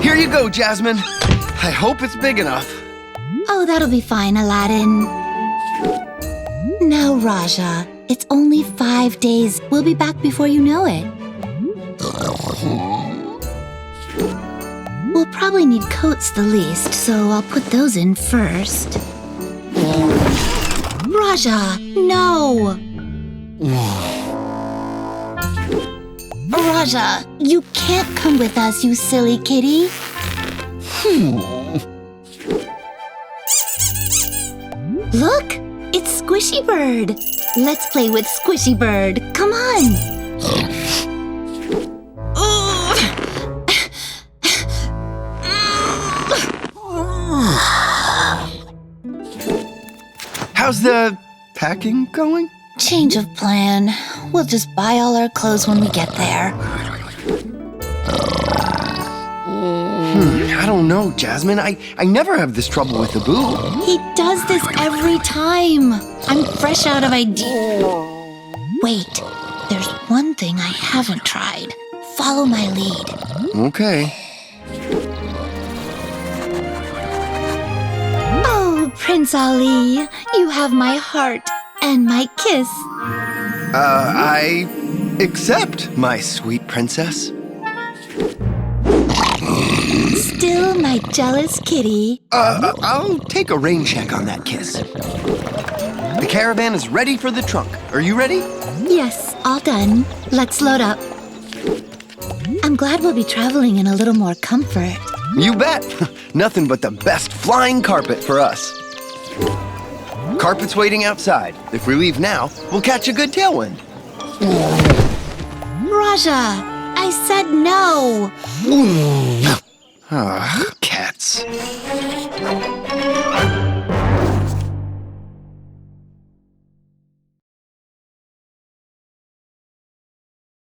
Here you go, Jasmine. I hope it's big enough. Oh, that'll be fine, Aladdin. Now, Rajah, it's only 5 days. We'll be back before you know it. We'll probably need coats the least, so I'll put those in first. Rajah, no! Rajah, you can't come with us, you silly kitty. Look, it's Squishy Bird. Let's play with Squishy Bird. Come on. How's the packing going? Change of plan. We'll just buy all our clothes when we get there. I don't know, Jasmine. I never have this trouble with the boo. He does this every time. I'm fresh out of ideas. Wait, there's one thing I haven't tried. Follow my lead. Okay. Oh, Prince Ali, you have my heart and my kiss. I accept, my sweet princess. Still my jealous kitty. I'll take a rain check on that kiss. The caravan is ready for the trunk. Are you ready? Yes, all done. Let's load up. I'm glad we'll be traveling in a little more comfort. You bet. Nothing but the best flying carpet for us. Carpet's waiting outside. If we leave now, we'll catch a good tailwind. Rajah, I said no. Ah, cats.